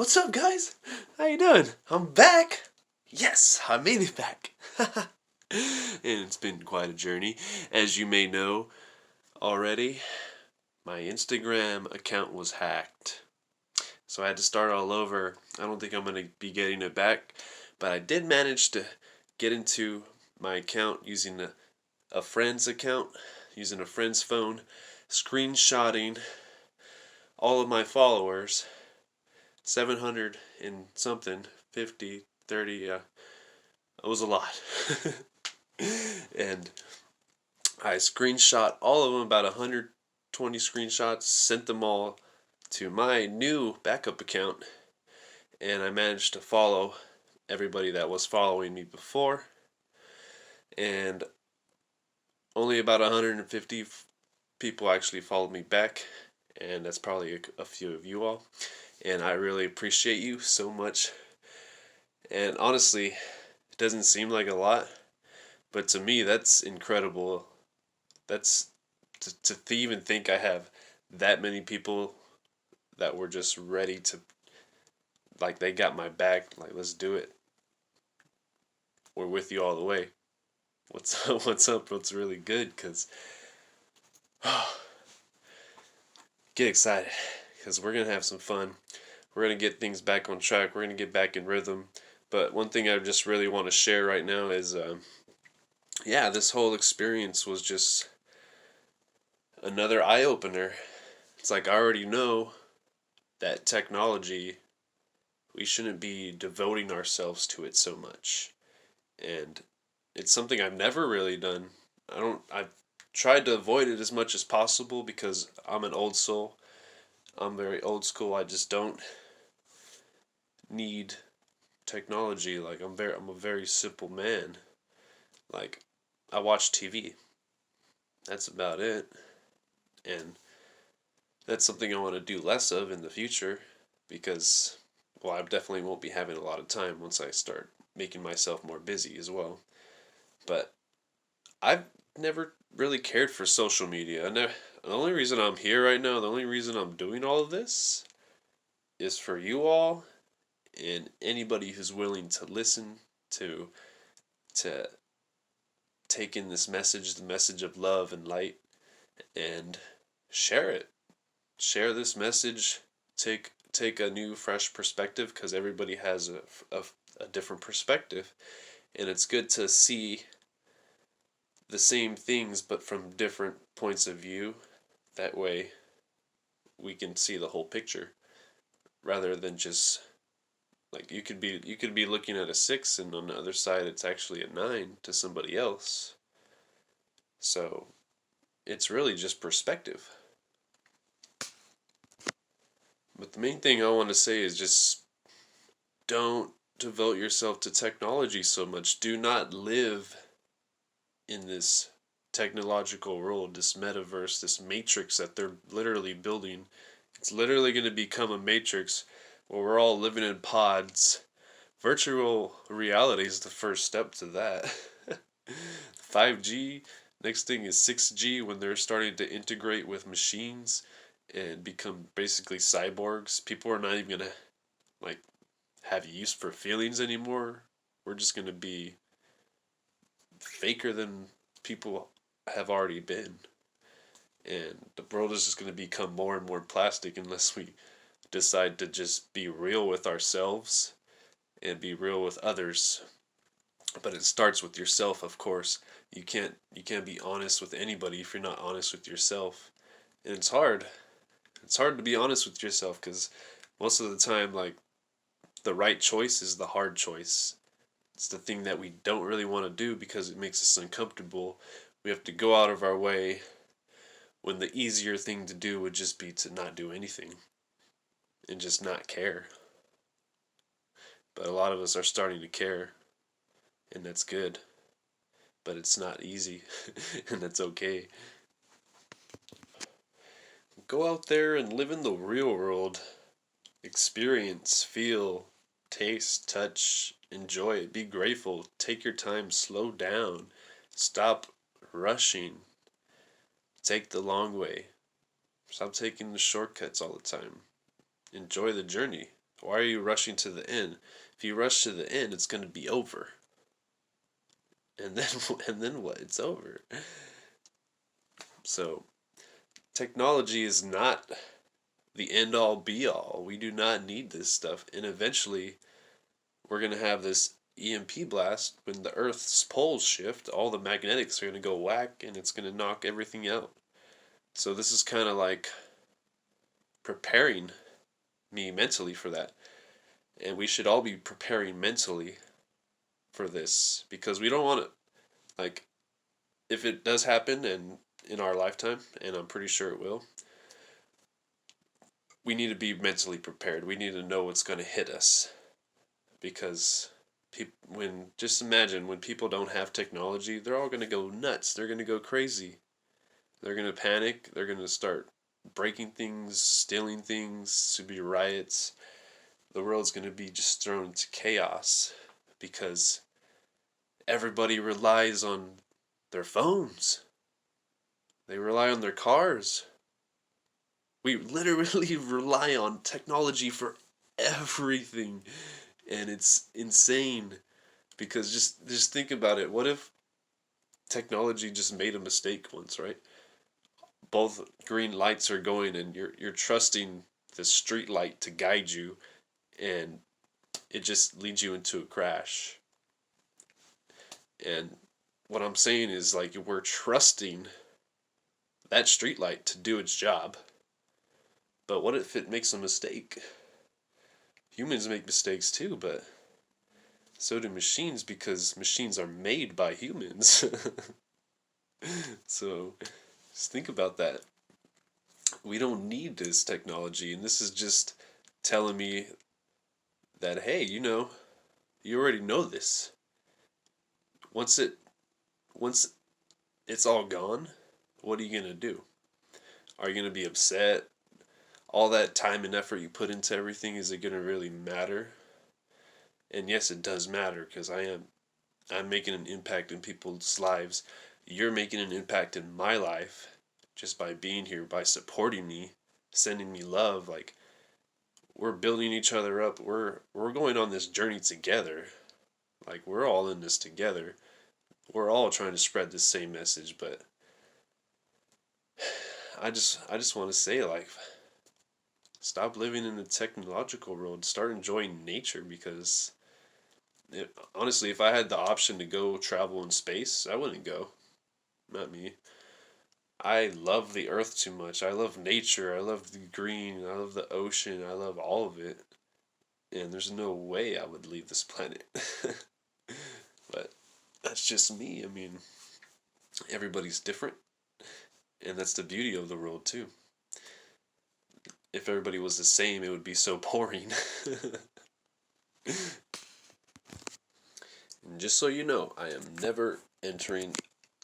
What's up, guys? How you doing? I'm back. Yes, I made it back. And it's been quite a journey. As you may know already, my Instagram account was hacked. So I had to start all over. I don't think I'm going to be getting it back, but I did manage to get into my account using a friend's account, using a friend's phone, screenshotting all of my followers, 700 and something, 50, 30, it was a lot. And I screenshot all of them, about 120 screenshots, sent them all to my new backup account, and I managed to follow everybody that was following me before, and only about 150 people actually followed me back, and that's probably a few of you all, and I really appreciate you so much. And honestly, it doesn't seem like a lot, but to me that's incredible. That's to even think I have that many people that were just ready to, like, they got my back, like, let's do it, we're with you all the way. What's up, what's up, what's really good, because get excited, because we're going to have some fun. We're going to get things back on track. We're going to get back in rhythm. But one thing I just really want to share right now is, this whole experience was just another eye-opener. It's like, I already know that technology, we shouldn't be devoting ourselves to it so much. And it's something I've never really done. I've tried to avoid it as much as possible because I'm an old soul. I'm very old school. I just don't need technology. Like, I'm a very simple man. Like, I watch TV. That's about it. And that's something I want to do less of in the future because, well, I definitely won't be having a lot of time once I start making myself more busy as well. But I've never really cared for social media. The only reason I'm here right now, the only reason I'm doing all of this is for you all and anybody who's willing to listen to take in this message, the message of love and light, and share it. Share this message. Take a new, fresh perspective, because everybody has a different perspective, and it's good to see the same things but from different points of view. That way we can see the whole picture rather than just, like, you could be looking at a 6 and on the other side it's actually a 9 to somebody else. So it's really just perspective. But the main thing I want to say is just don't devote yourself to technology so much. Do not live in this technological world, this metaverse, this matrix that they're literally building. It's literally going to become a matrix where we're all living in pods. Virtual reality is the first step to that. 5G, next thing is 6G, when they're starting to integrate with machines and become basically cyborgs. People are not even going to, like, have use for feelings anymore. We're just going to be faker than people have already been. And the world is just going to become more and more plastic unless we decide to just be real with ourselves and be real with others. But it starts with yourself, of course. You can't be honest with anybody if you're not honest with yourself. And it's hard. It's hard to be honest with yourself because most of the time, like, the right choice is the hard choice. It's the thing that we don't really want to do because it makes us uncomfortable. We have to go out of our way when the easier thing to do would just be to not do anything and just not care. But a lot of us are starting to care, and that's good. But it's not easy, and that's okay. Go out there and live in the real world. Experience, feel, taste, touch, enjoy it. Be grateful. Take your time. Slow down. Stop rushing. Take the long way. Stop taking the shortcuts all the time. Enjoy the journey. Why are you rushing to the end? If you rush to the end, it's going to be over. And then and then what? It's over. So, technology is not the end all be all. We do not need this stuff. And eventually, we're going to have this EMP blast when the Earth's poles shift. All the magnetics are going to go whack and it's going to knock everything out. So, this is kind of like preparing me mentally for that. And we should all be preparing mentally for this because we don't want to, like, if it does happen and in our lifetime, and I'm pretty sure it will, we need to be mentally prepared. We need to know what's going to hit us because when just imagine when people don't have technology, they're all going to go nuts. They're going to go crazy. They're going to panic. They're going to start breaking things, stealing things, to be riots. The world's going to be just thrown into chaos because everybody relies on their phones. They rely on their cars. We literally rely on technology for everything, and it's insane because just think about it. What if technology just made a mistake once, right? Both green lights are going and you're trusting the street light to guide you and it just leads you into a crash. And what I'm saying is like we're trusting that street light to do its job. But what if it makes a mistake? Humans make mistakes too, but so do machines because machines are made by humans. So just think about that. We don't need this technology, and this is just telling me that, hey, you already know this. Once it once it's all gone, what are you gonna do? Are you gonna be upset? All that time and effort you put into everything, is it gonna really matter? And yes, it does matter because I'm making an impact in people's lives. You're making an impact in my life just by being here, by supporting me, sending me love. Like we're building each other up. We're going on this journey together. Like we're all in this together. We're all trying to spread the same message, but I just want to say like stop living in the technological world. Start enjoying nature because honestly, if I had the option to go travel in space, I wouldn't go. Not me. I love the earth too much. I love nature. I love the green. I love the ocean. I love all of it. And there's no way I would leave this planet. But that's just me. I mean, everybody's different. And that's the beauty of the world, too. If everybody was the same, it would be so boring. And just so you know, I am never entering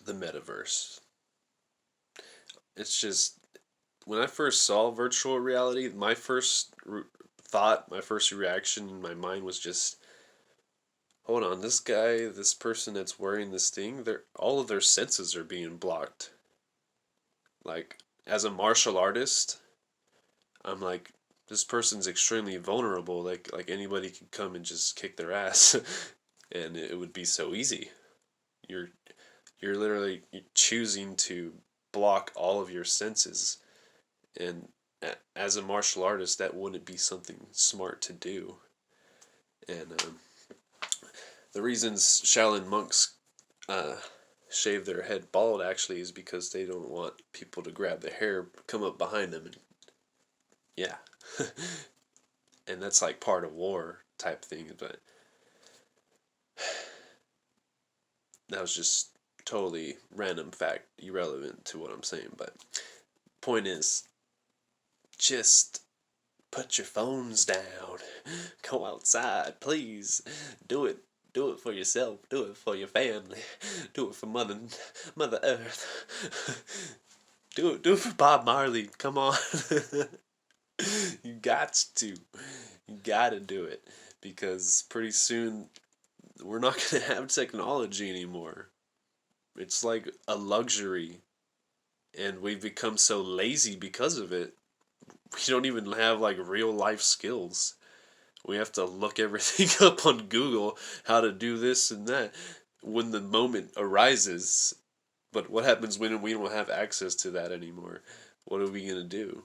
the metaverse. It's just when I first saw virtual reality, my first thought, my first reaction in my mind was just, hold on, this guy, this person that's wearing this thing, all of their senses are being blocked. Like as a martial artist, I'm like, this person's extremely vulnerable. Like anybody could come and just kick their ass, and it would be so easy. You're you're literally choosing to block all of your senses, and as a martial artist, that wouldn't be something smart to do. And the reasons Shaolin monks uh, shave their head bald actually is because they don't want people to grab their hair, come up behind them, and yeah, and that's like part of war type thing. But that was just totally random fact, irrelevant to what I'm saying. But point is, just put your phones down. Go outside, please. Do it. Do it for yourself. Do it for your family. Do it for Mother Earth. Do it for Bob Marley. Come on. You got to. You gotta do it. Because pretty soon we're not gonna have technology anymore. It's like a luxury. And we've become so lazy because of it. We don't even have like real life skills. We have to look everything up on Google, how to do this and that when the moment arises. But what happens when we don't have access to that anymore? What are we going to do?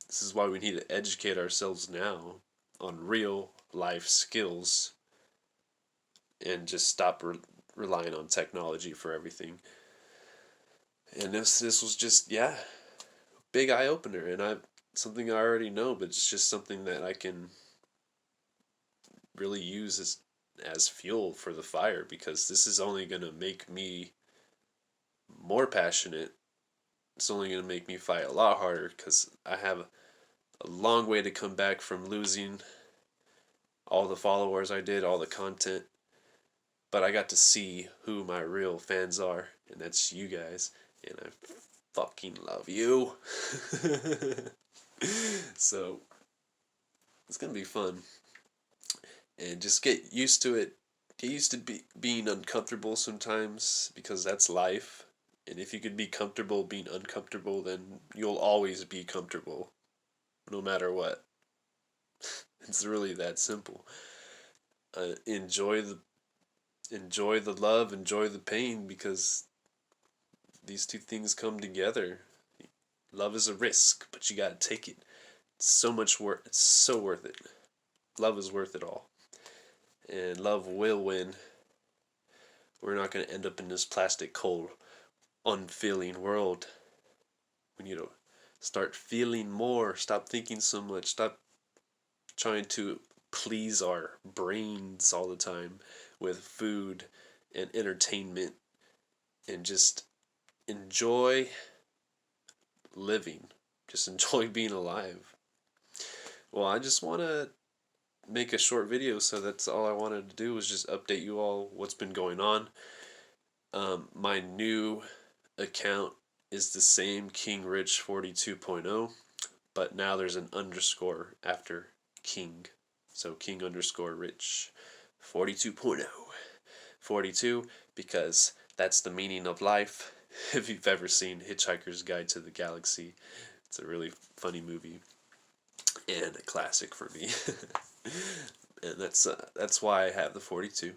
This is why we need to educate ourselves now on real life skills and just stop relying on technology for everything. And this was just, yeah, big eye opener, and something I already know, but it's just something that I can really use as fuel for the fire, because this is only going to make me more passionate. It's only going to make me fight a lot harder, because I have a long way to come back from losing all the followers I did, all the content. But I got to see who my real fans are, and that's you guys, and I fucking love you. So it's gonna be fun, and just get used to it. Get used to being uncomfortable sometimes, because that's life. And if you can be comfortable being uncomfortable, then you'll always be comfortable, no matter what. It's really that simple. Enjoy the love, enjoy the pain, because these two things come together. Love is a risk, but you gotta take it. It's so much worth. It's so worth it. Love is worth it all, and love will win. We're not gonna end up in this plastic, cold, unfeeling world. We need to start feeling more. Stop thinking so much. Stop trying to please our brains all the time with food and entertainment, and just enjoy living. Just enjoy being alive. Well, I just want to make a short video, so that's all I wanted to do, was just update you all what's been going on. My new account is the same, King Rich 42.0, but now there's an underscore after King. So King underscore Rich 42.0. 42, because that's the meaning of life. If you've ever seen Hitchhiker's Guide to the Galaxy, it's a really funny movie and a classic for me. And that's why I have the 42.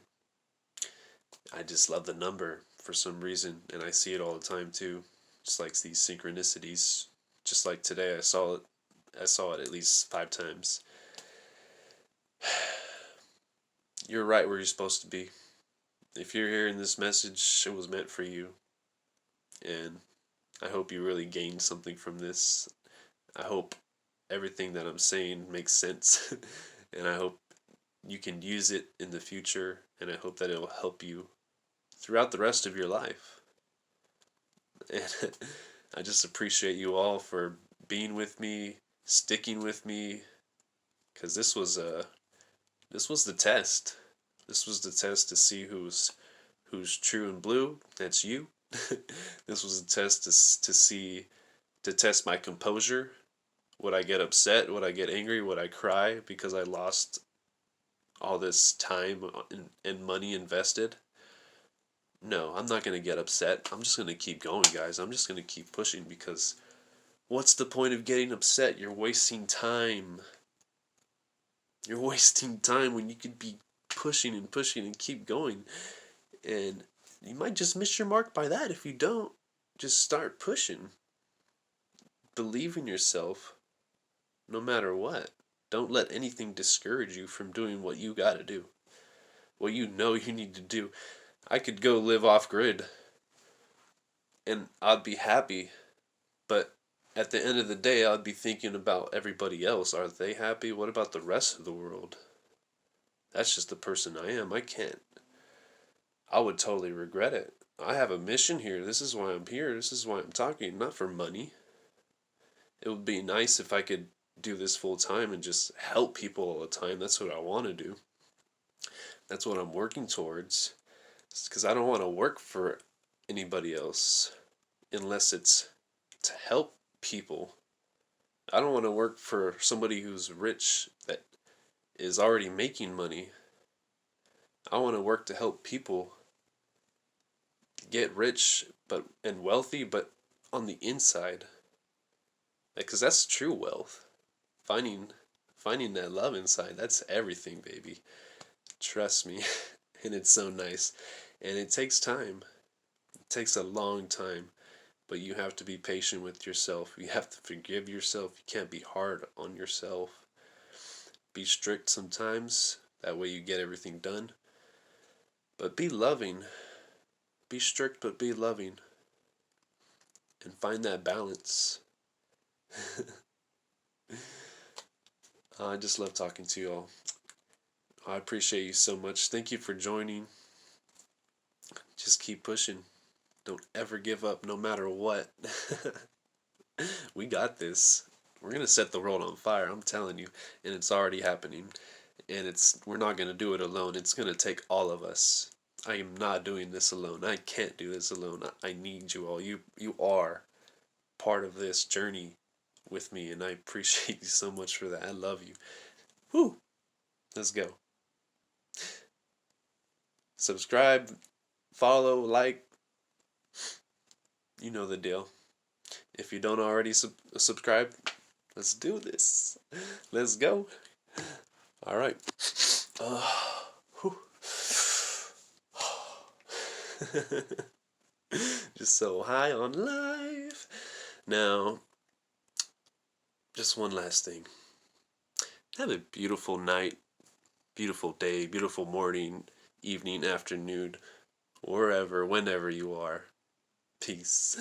I just love the number for some reason, and I see it all the time too. Just like these synchronicities. Just like today, I saw it. I saw it at least 5 times. You're right where you're supposed to be. If you're hearing this message, it was meant for you. And I hope you really gained something from this. I hope everything that I'm saying makes sense. And I hope you can use it in the future. And I hope that it'll help you throughout the rest of your life. And I just appreciate you all for being with me, sticking with me, because this was the test. This was the test to see who's true and blue. That's you. This was a test to test my composure. Would I get upset? Would I get angry? Would I cry because I lost all this time and money invested? No, I'm not going to get upset. I'm just going to keep going, guys. I'm just going to keep pushing, because what's the point of getting upset? You're wasting time. You're wasting time when you could be pushing and pushing and keep going. And you might just miss your mark by that if you don't. Just start pushing. Believe in yourself no matter what. Don't let anything discourage you from doing what you gotta do. What you know you need to do. I could go live off grid and I'd be happy, but at the end of the day, I'd be thinking about everybody else. Are they happy? What about the rest of the world? That's just the person I am. I can't. I would totally regret it. I have a mission here. This is why I'm here. This is why I'm talking. Not for money. It would be nice if I could do this full time and just help people all the time. That's what I want to do. That's what I'm working towards. Because I don't want to work for anybody else unless it's to help people. I don't want to work for somebody who's rich that is already making money. I want to work to help people get rich and wealthy, but on the inside. Because that's true wealth. Finding Finding that love inside, that's everything, baby. Trust me. And it's so nice. And it takes time. It takes a long time. But you have to be patient with yourself. You have to forgive yourself. You can't be hard on yourself. Be strict sometimes. That way you get everything done. But be loving. Be strict, but be loving. And find that balance. I just love talking to you all. I appreciate you so much. Thank you for joining. Just keep pushing. Don't ever give up, no matter what. We got this. We're going to set the world on fire, I'm telling you. And it's already happening. And we're not going to do it alone. It's going to take all of us. I am not doing this alone. I can't do this alone. I need you all. You are part of this journey with me, and I appreciate you so much for that. I love you. Whew. Let's go. Subscribe, follow, like. You know the deal. If you don't already subscribe, let's do this. Let's go. All right. Just so high on life. Now, just one last thing. Have a beautiful night, beautiful day, beautiful morning, evening, afternoon, wherever, whenever you are. Peace.